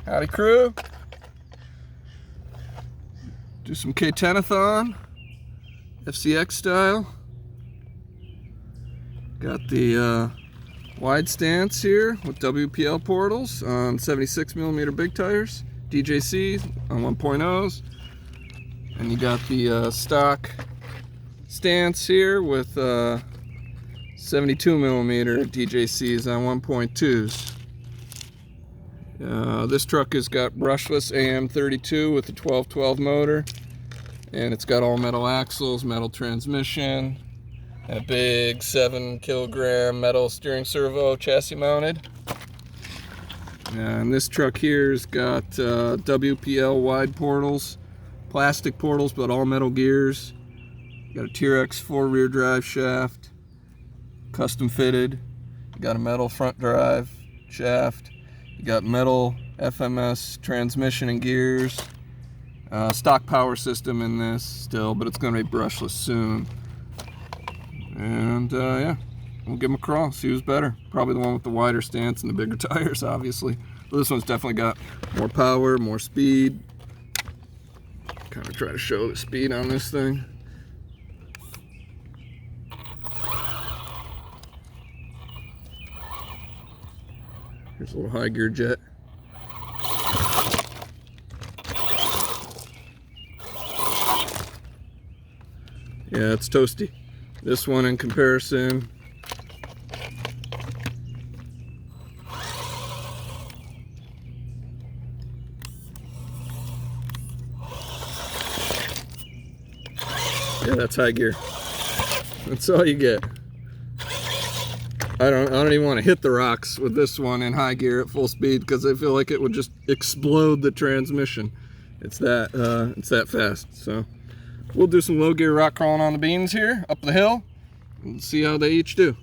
Howdy crew. Do some K10-a-thon, FCX style. Got the wide stance here with WPL portals on 76mm big tires, DJC on 1.0s, and you got the stock stance here with 72mm DJCs on 1.2s. This truck has got brushless AM32 with a 1212 motor, and it's got all metal axles, metal transmission, and a big 7 kilogram metal steering servo chassis mounted. And this truck here's got WPL wide portals, plastic portals, but all metal gears. Got a Tier X4 rear drive shaft, custom fitted. You got a metal front drive shaft. You got metal FMS transmission and gears. Stock power system in this still, but it's going to be brushless soon. And yeah, we'll give them a crawl, see who's better. Probably the one with the wider stance and the bigger tires, obviously. But this one's definitely got more power, more speed. Kind of try to show the speed on this thing. Here's a little high gear jet. Yeah, it's toasty. This one in comparison, yeah, that's high gear. That's all you get. I don't even want to hit the rocks with this one in high gear at full speed because I feel like it would just explode the transmission. It's that fast. So we'll do some low gear rock crawling on the beans here up the hill and see how they each do.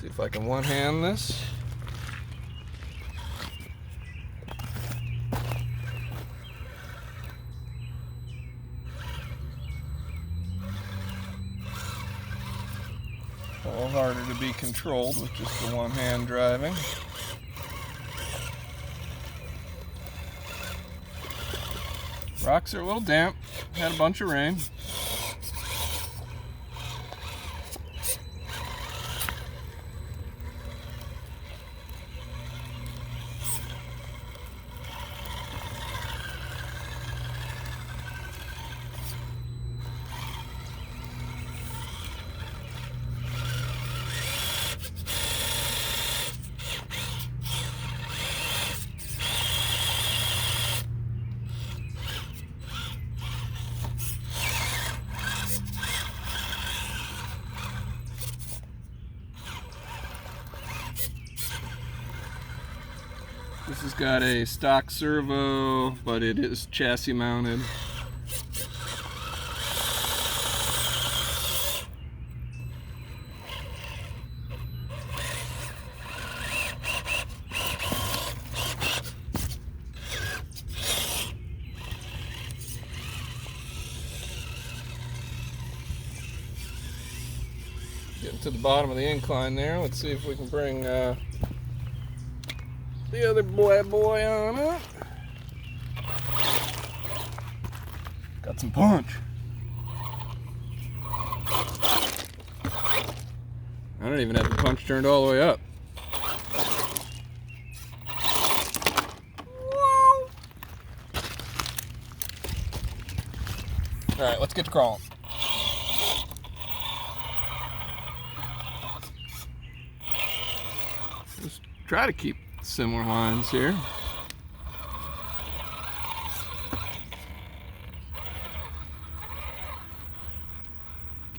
See if I can one-hand this. A little harder to be controlled with just the one-hand driving. Rocks are a little damp. Had a bunch of rain. This has got a stock servo, but it is chassis mounted. Getting to the bottom of the incline there. Let's see if we can bring the other boy on up. Got some punch. I don't even have the punch turned all the way up. Alright, let's get to crawling. Just try to keep similar lines here.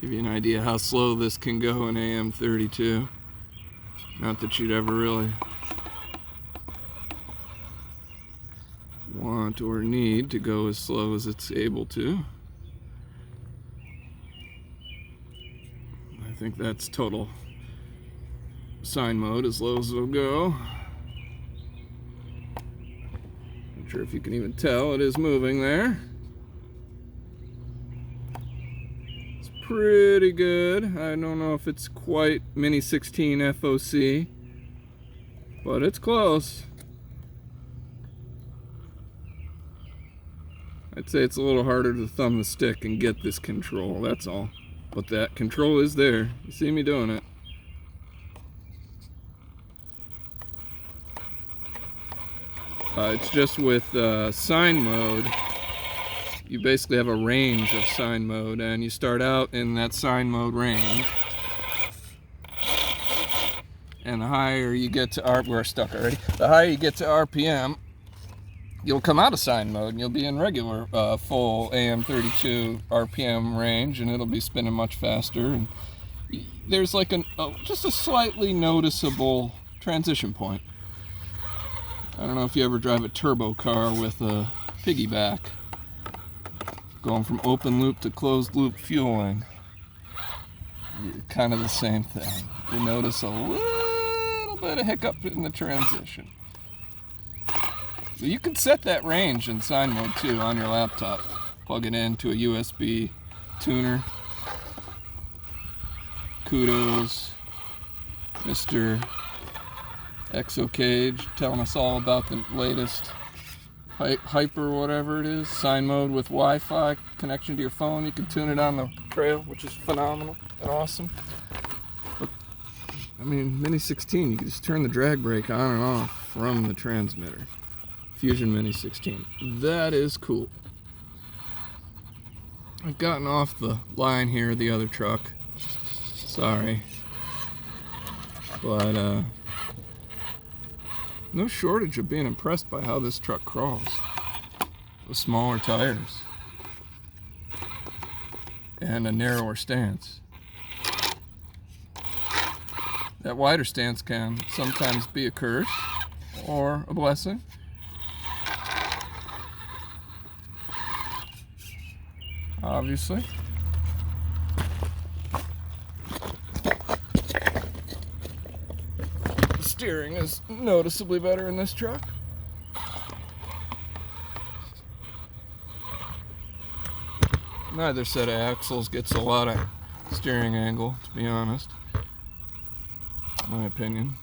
Give you an idea how slow this can go in AM32. Not that you'd ever really want or need to go as slow as it's able to. I think that's total sine mode, as low as it'll go. Not sure if you can even tell it is moving there. It's pretty good. I don't know if it's quite Mini 16 FOC, but it's close. I'd say it's a little harder to thumb the stick and get this control, that's all. But that control is there. You see me doing it. It's just with sine mode, you basically have a range of sine mode, and you start out in that sine mode range. And the higher you get to we're stuck already. The higher you get to RPM, you'll come out of sine mode and you'll be in regular full AM32 RPM range, and it'll be spinning much faster. And there's like just a slightly noticeable transition point. I don't know if you ever drive a turbo car with a piggyback, going from open loop to closed loop fueling. Kind of the same thing. You notice a little bit of hiccup in the transition. So you can set that range in sine mode too on your laptop. Plug it into a USB tuner. Kudos, Mr. ExoCage, telling us all about the latest hyper whatever it is. Sine mode with Wi-Fi connection to your phone. You can tune it on the trail, which is phenomenal and awesome. But, I mean, Mini 16, you can just turn the drag brake on and off from the transmitter. Fusion Mini 16. That is cool. I've gotten off the line here, the other truck. Sorry. But, no shortage of being impressed by how this truck crawls. With smaller tires. And a narrower stance. That wider stance can sometimes be a curse or a blessing. Obviously. Steering is noticeably better in this truck. Neither set of axles gets a lot of steering angle, to be honest. In my opinion.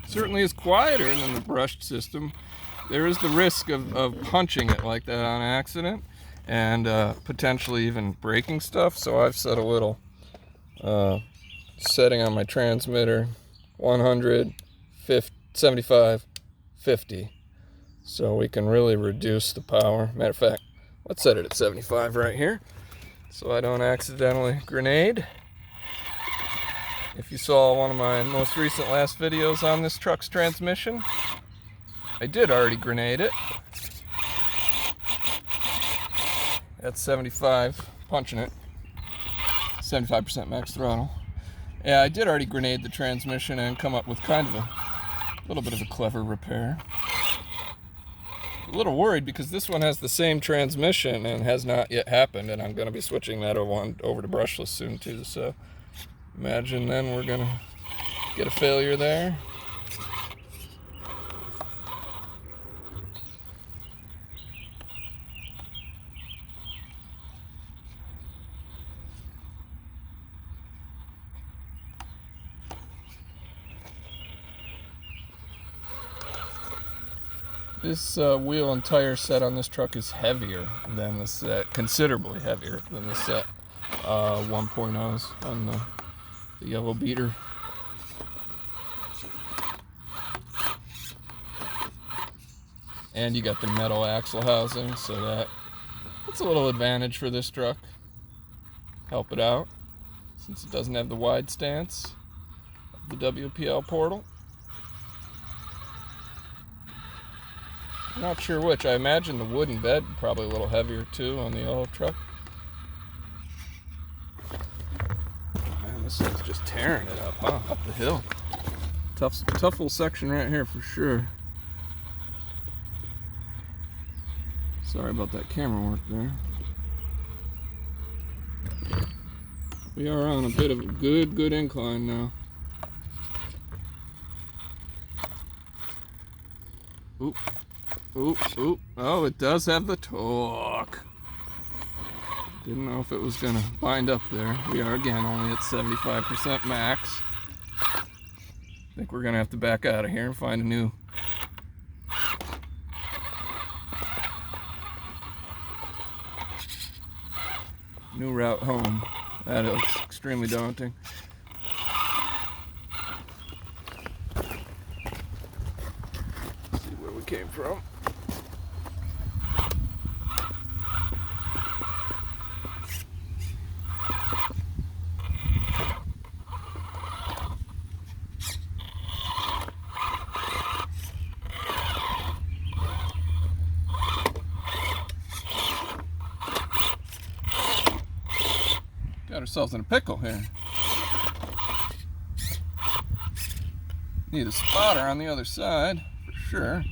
Certainly is quieter than the brushed system. There is the risk of punching it like that on accident and potentially even breaking stuff. So I've set a little setting on my transmitter, 100, 50, 75, 50. So we can really reduce the power. Matter of fact, let's set it at 75 right here so I don't accidentally grenade. If you saw one of my most recent last videos on this truck's transmission, I did already grenade it. At 75, punching it. 75% max throttle. Yeah, I did already grenade the transmission and come up with kind of a little bit of a clever repair. A little worried because this one has the same transmission and has not yet happened, and I'm going to be switching that over to brushless soon too, so imagine then we're going to get a failure there. This wheel and tire set on this truck is heavier than the set, considerably heavier than the set 1.0s on the yellow beater. And you got the metal axle housing, so that's a little advantage for this truck. Help it out. since it doesn't have the wide stance of the WPL portal. I'm not sure which. I imagine the wooden bed probably a little heavier too on the yellow truck. Man, this thing's just tearing it up, huh? Up the hill. Tough little section right here for sure. Sorry about that camera work there. We are on a bit of a good incline now. Oop, oop, oop. Oh, it does have the torque. Didn't know if it was gonna bind up there. We are again only at 75% max. I think we're gonna have to back out of here and find a new route home. That is extremely daunting. Let's see where we came from. Got ourselves in a pickle here. Need a spotter on the other side, for sure.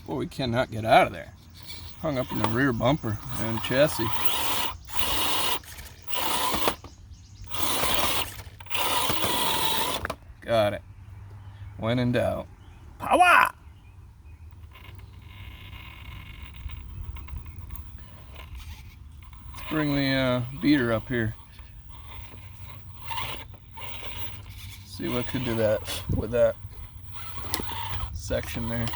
Boy, we cannot get out of there. Hung up in the rear bumper and chassis. Got it. When in doubt, power! Let's bring the beater up here. See what could do that with that section there.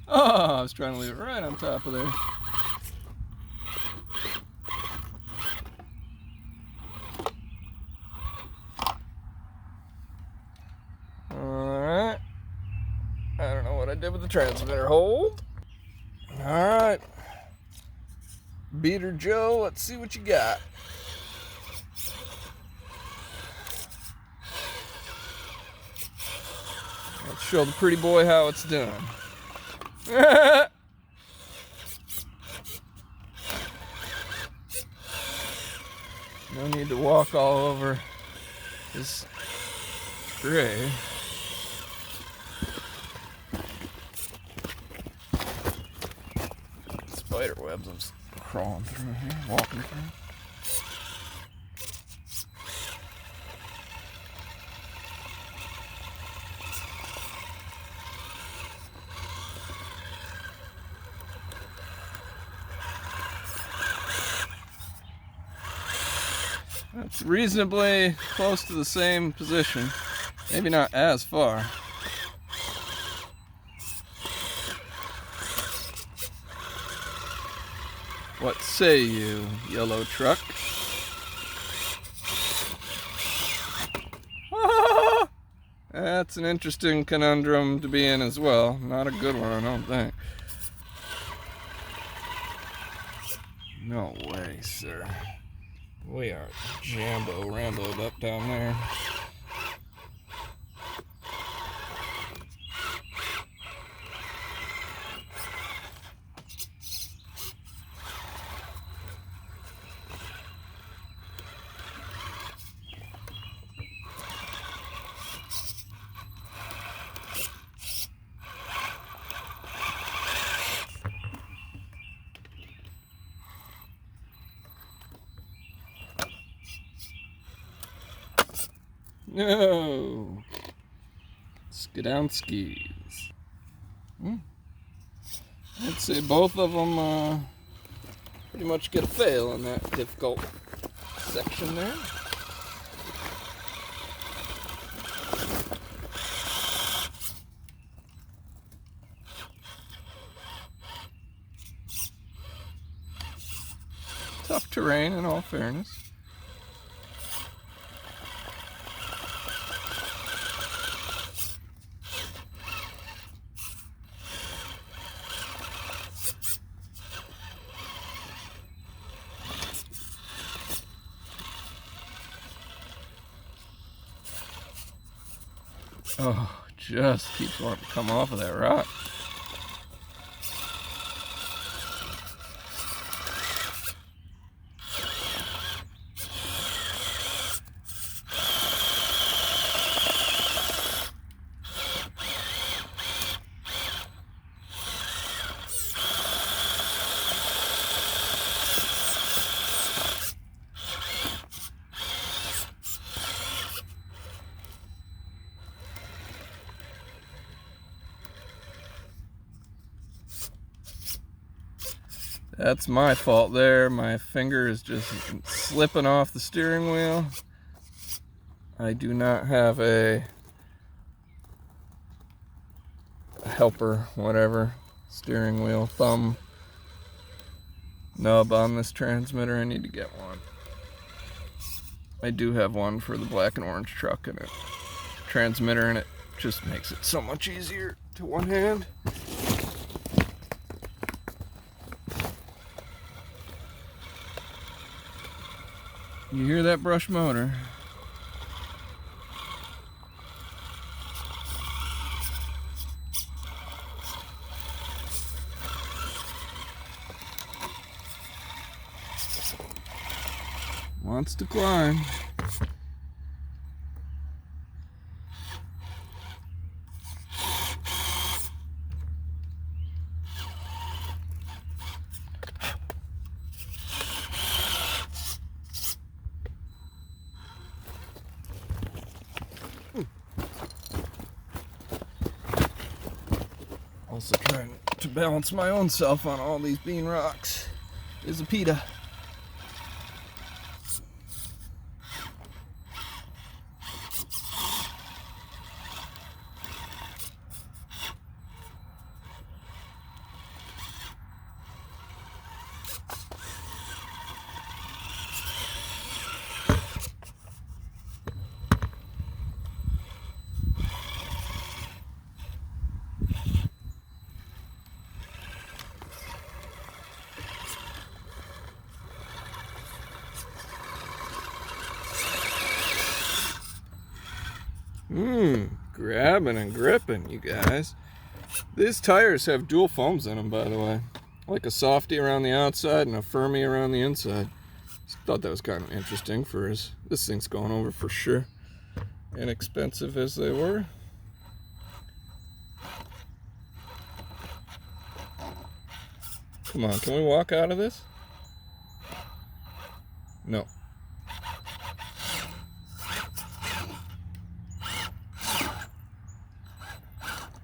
Oh, I was trying to leave it right on top of there. Alright. I don't know what I did with the transmitter. Hold. Alright. Beater Joe, let's see what you got. Let's show the pretty boy how it's done. No need to walk all over this tray. Spider webs I'm crawling through here, walking through. It's reasonably close to the same position, maybe not as far. What say you, yellow truck? That's an interesting conundrum to be in as well. Not a good one, I don't think. No way, sir. We are Rambo'd up down there. No! Skiddown skis. I'd say both of them pretty much get a fail in that difficult section there. Tough terrain in all fairness. Oh, just keeps wanting to come off of that rock. That's my fault there. My finger is just slipping off the steering wheel. I do not have a helper, whatever, steering wheel thumb nub on this transmitter. I need to get one. I do have one for the black and orange truck and a transmitter, and it just makes it so much easier to one hand. You hear that brush motor? Wants to climb. Also trying to balance my own self on all these bean rocks is a PETA. Grabbing and gripping, you guys. These tires have dual foams in them, by the way. Like a softy around the outside and a firmy around the inside. Just thought that was kind of interesting for this thing's going over for sure. Inexpensive as they were. Come on, can we walk out of this? No.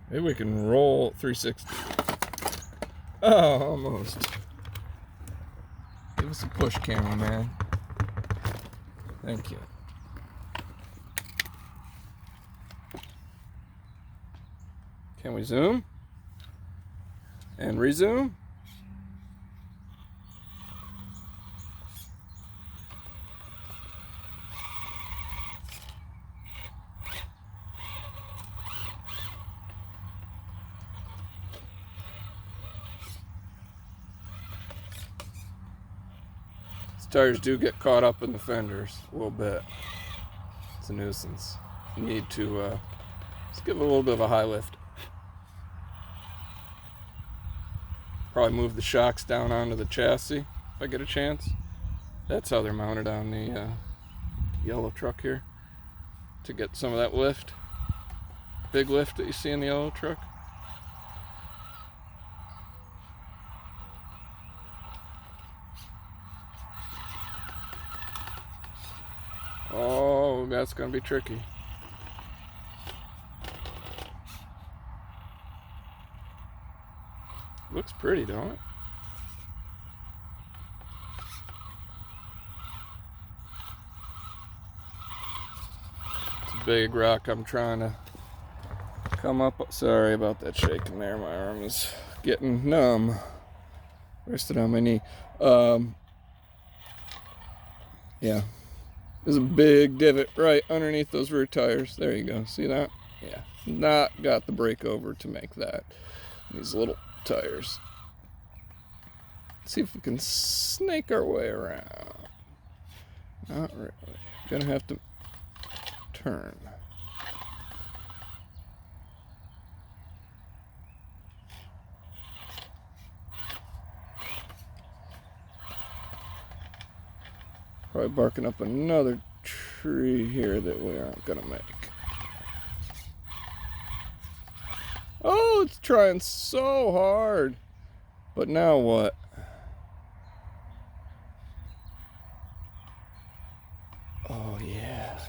Maybe we can roll 360. Oh, almost. Give us a push, cameraman. Thank you. Can we zoom? And resume? Tires do get caught up in the fenders a little bit. It's a nuisance. You need to just give it a little bit of a high lift. Probably move the shocks down onto the chassis if I get a chance. That's how they're mounted on the yellow truck here, to get some of that lift, big lift that you see in the yellow truck. Oh, that's going to be tricky. Looks pretty, don't it? It's a big rock I'm trying to come up. Sorry about that shaking there. My arm is getting numb. Rested on my knee. Yeah. There's a big divot right underneath those rear tires. There you go. See that? Yeah. Not got the brake over to make that. These little tires. Let's see if we can snake our way around. Not really. Gonna have to turn. Probably barking up another tree here that we aren't gonna make. Oh, it's trying so hard. But now what? Oh, yeah.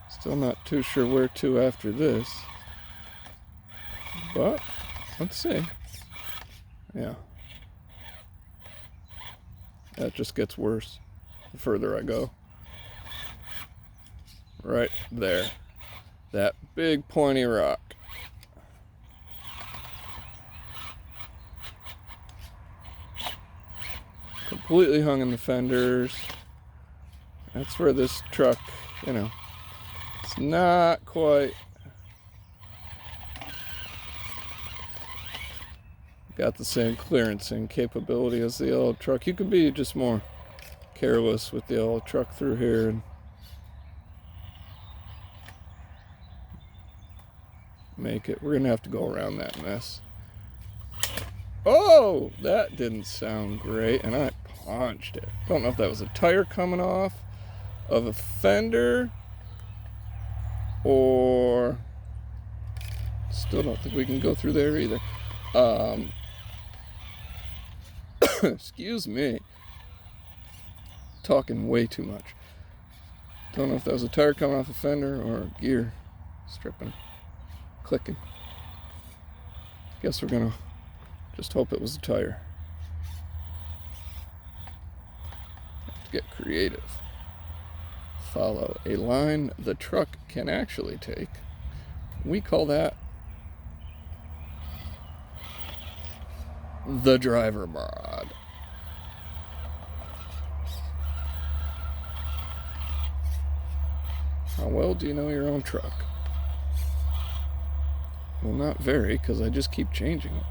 Still not too sure where to after this. But, let's see. Yeah. That just gets worse the further I go. Right there. That big pointy rock. Completely hung in the fenders. That's where this truck, you know, it's not quite got the same clearance and capability as the old truck. You could be just more careless with the old truck through here and make it. We're gonna have to go around that mess. Oh, that didn't sound great, and I punched it. Don't know if that was a tire coming off of a fender or still don't think we can go through there either. Excuse me. Talking way too much. Don't know if that was a tire coming off a fender or a gear stripping, clicking. Guess we're gonna just hope it was a tire. Have to get creative. Follow a line the truck can actually take. We call that the driver mod. How well do you know your own truck? Well, not very, because I just keep changing it.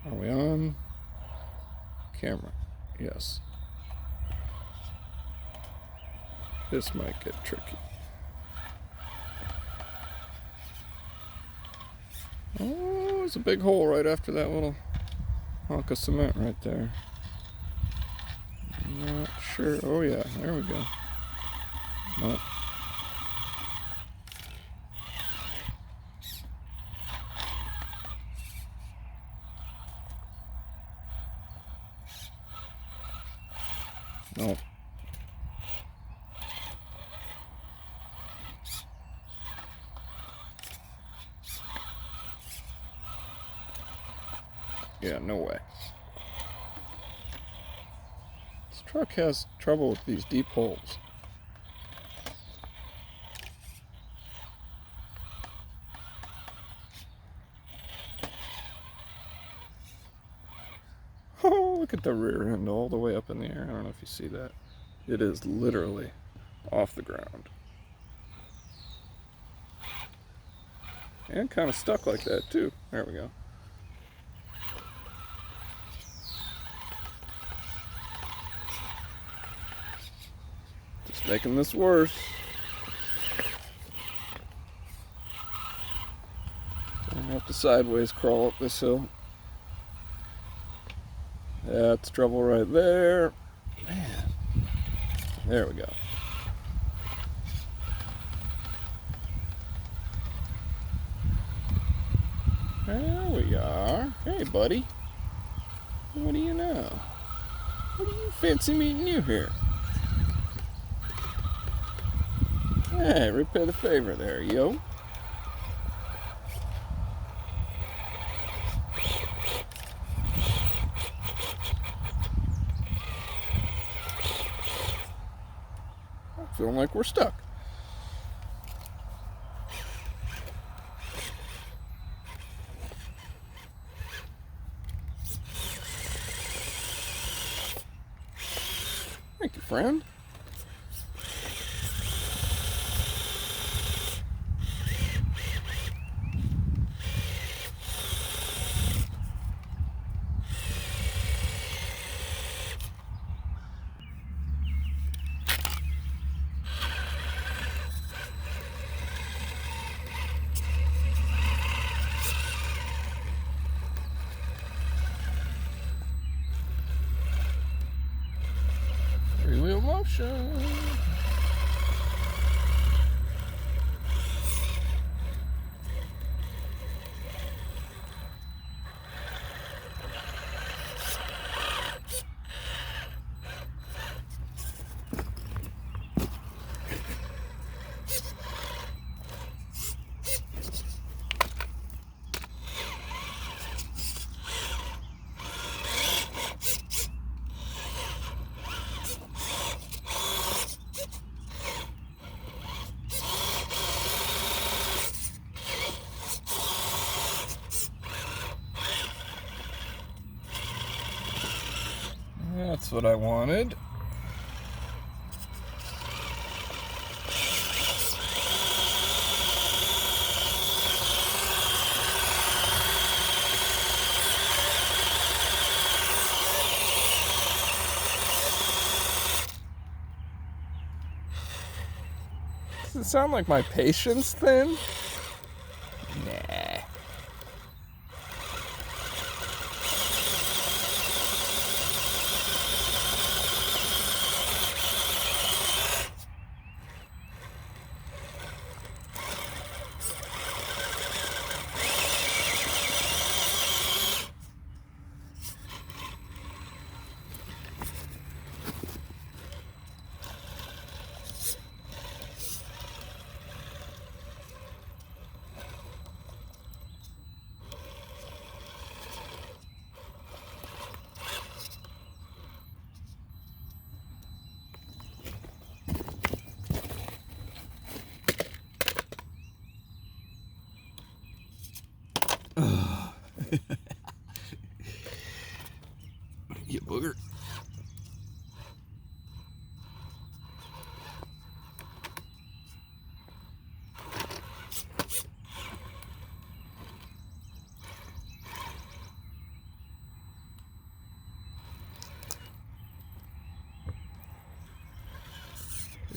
Are we on camera? Yes. This might get tricky. Oh, there's a big hole right after that little hunk of cement right there. Not sure. Oh yeah, there we go. Nope. Nope. Yeah, no way. This truck has trouble with these deep holes. Oh, look at the rear end all the way up in the air. I don't know if you see that. It is literally off the ground. And kind of stuck like that too. There we go. Just making this worse. I have to sideways crawl up this hill. That's trouble right there. Man. There we go. There we are. Hey, buddy. What do you know? What do you fancy meeting you here? Hey, repair the favor there, yo. I'm feeling like we're stuck. Thank you, friend. Three-wheel motion. That's what I wanted. Does it sound like my patience thin? Nah. You booger.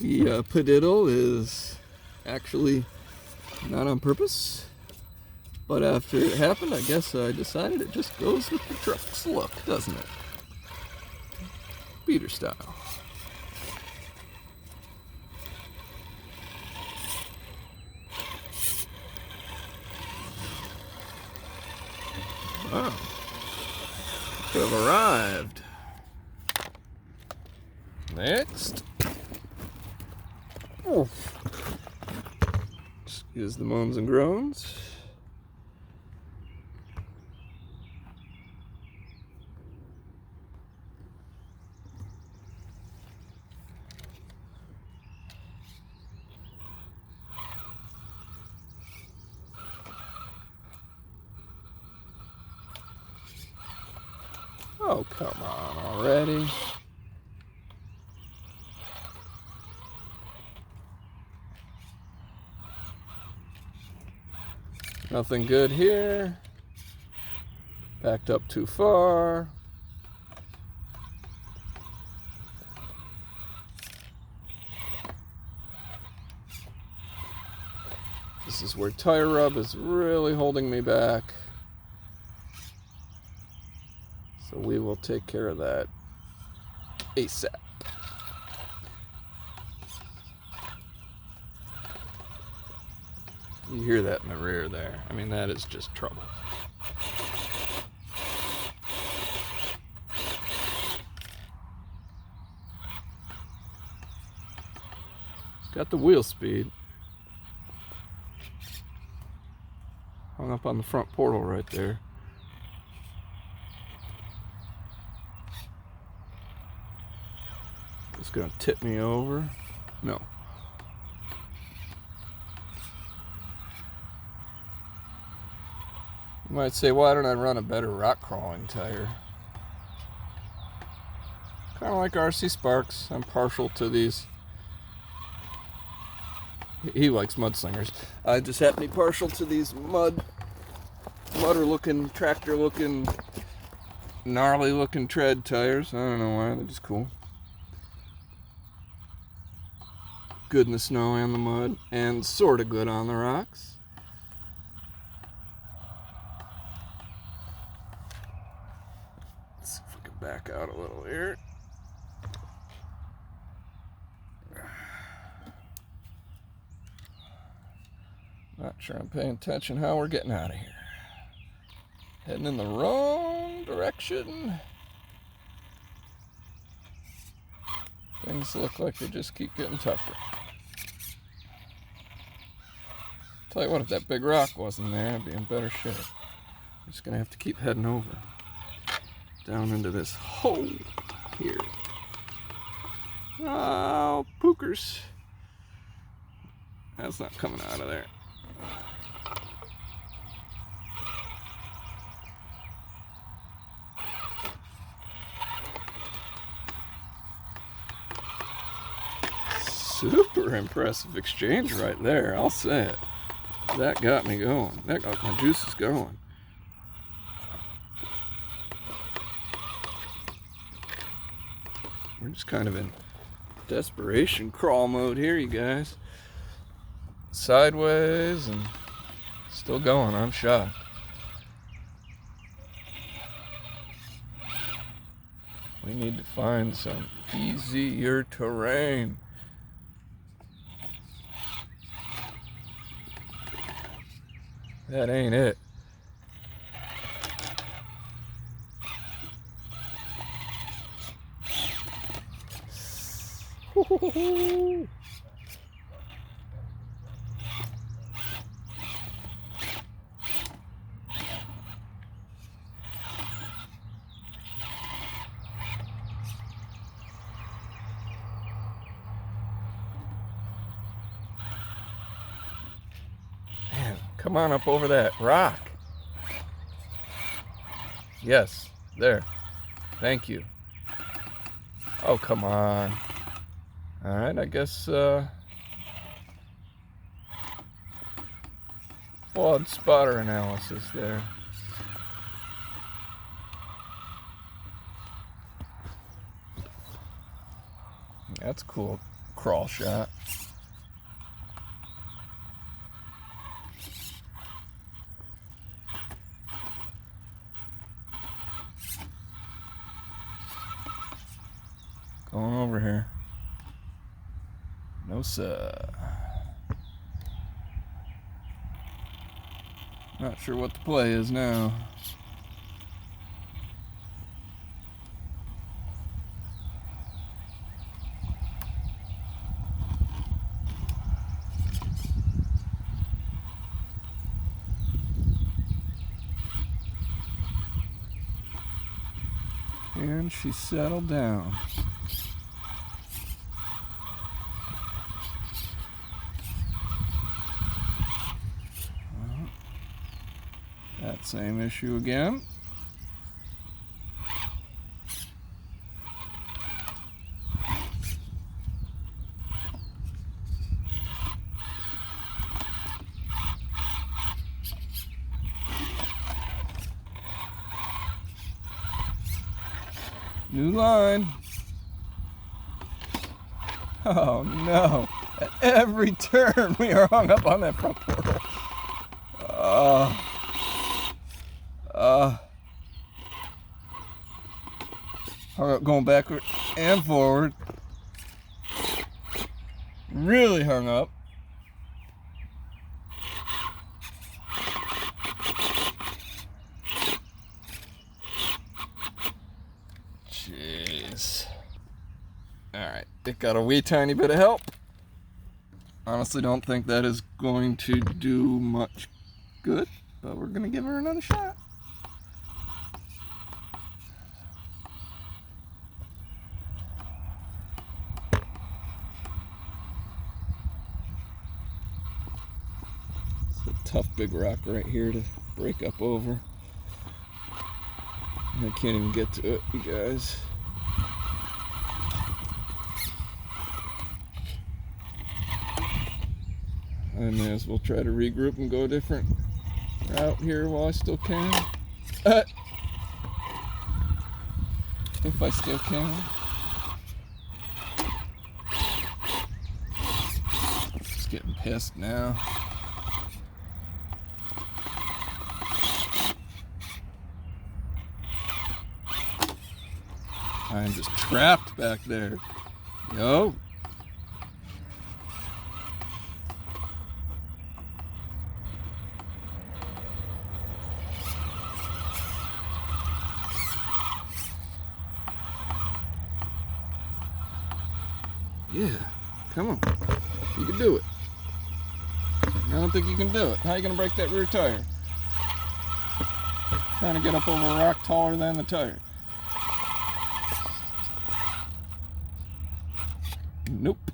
The padiddle is actually not on purpose, but after it happened, I guess I decided it just goes with the truck's look, doesn't it? Beater style. Wow. Could have arrived. Next. Oh. Excuse the moans and groans. Oh, come on already. Nothing good here. Backed up too far. This is where tire rub is really holding me back. So we will take care of that ASAP. You hear that in the rear there. I mean, that is just trouble. It's got the wheel speed. Hung up on the front portal right there. It's gonna tip me over. No. You might say, why don't I run a better rock crawling tire? Kind of like RC Sparks. I'm partial to these. He likes mudslingers. I just happen to be partial to these mudder looking, tractor looking, gnarly looking tread tires. I don't know why, they're just cool. Good in the snow and the mud, and sort of good on the rocks. Let's see if we can back out a little here. Not sure I'm paying attention how we're getting out of here. Heading in the wrong direction. Things look like they just keep getting tougher. Tell you what, if that big rock wasn't there, I'd be in better shape. I'm just gonna have to keep heading over. Down into this hole here. Oh, pookers. That's not coming out of there. Super impressive exchange right there, I'll say it. That got me going. That got my juices going. We're just kind of in desperation crawl mode here, you guys. Sideways and still going, I'm shocked. We need to find some easier terrain. That ain't it. Come on up over that rock. Yes, there. Thank you. Oh, come on. All right, I guess flawed spotter analysis there. That's a cool crawl shot. Going over here. No sir. Not sure what the play is now. And she settled down. That same issue again. New line. Oh no. At every turn we are hung up on that front portal. Hung up going backward and forward. Really hung up. It got a wee tiny bit of help. Honestly, don't think that is going to do much good, but we're gonna give her another shot. It's a tough big rock right here to break up over. I can't even get to it, you guys. I may as well try to regroup and go a different route here while I still can. If I still can. It's getting pissed now. I'm just trapped back there. Yo. Yeah, come on. You can do it. I don't think you can do it. How are you going to break that rear tire? Trying to get up over a rock taller than the tire. Nope.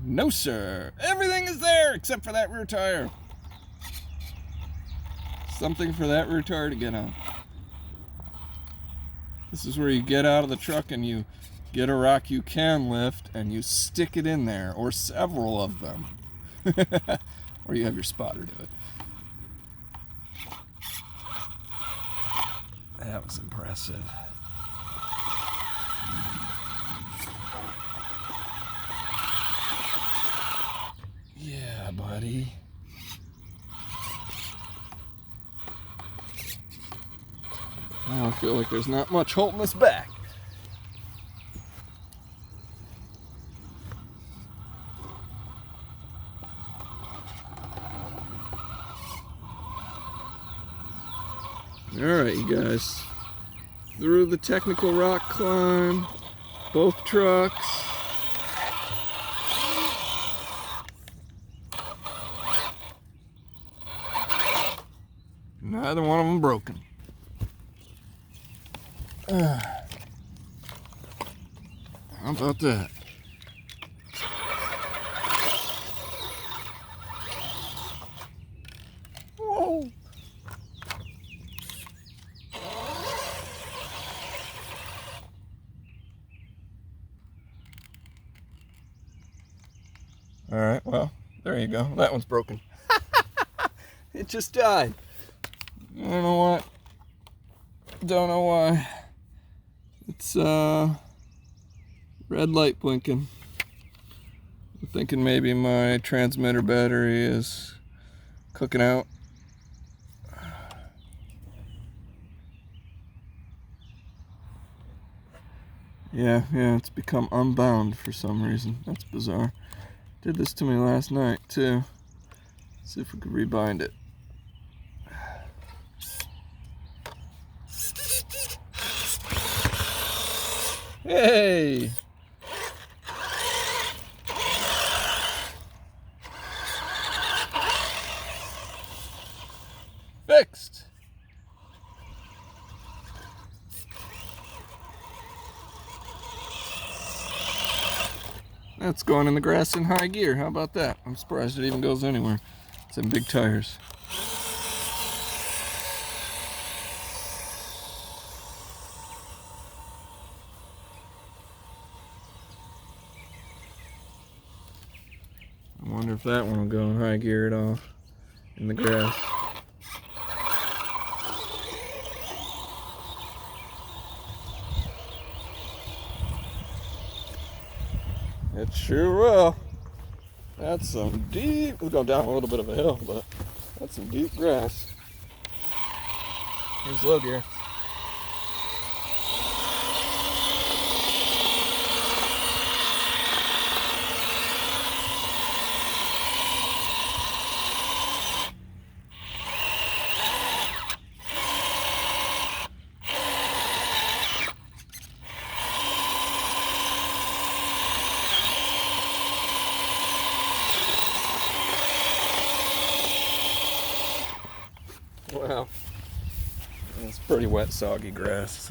No, sir. Everything is there except for that rear tire. Something for that rear tire to get on. This is where you get out of the truck and you get a rock you can lift and you stick it in there, or several of them. Or you have your spotter do it. That was impressive. Yeah, buddy. Now I feel like there's not much holding us back. Alright, you guys. Through the technical rock climb, both trucks. Neither one of them broken. How about that? Whoa! Alright, well, there you go. That one's broken. It just died. I don't know what. Don't know why. It's red light blinking. I'm thinking maybe my transmitter battery is cooking out. Yeah, it's become unbound for some reason. That's bizarre. Did this to me last night too. Let's see if we could rebind it. Hey! Fixed! That's going in the grass in high gear. How about that? I'm surprised it even goes anywhere. It's in big tires. I wonder if that one will go in high gear at all in the grass. It sure will. That's some deep, we'll go down a little bit of a hill, but that's some deep grass. Here's low gear. Well, it's pretty wet, soggy grass. So.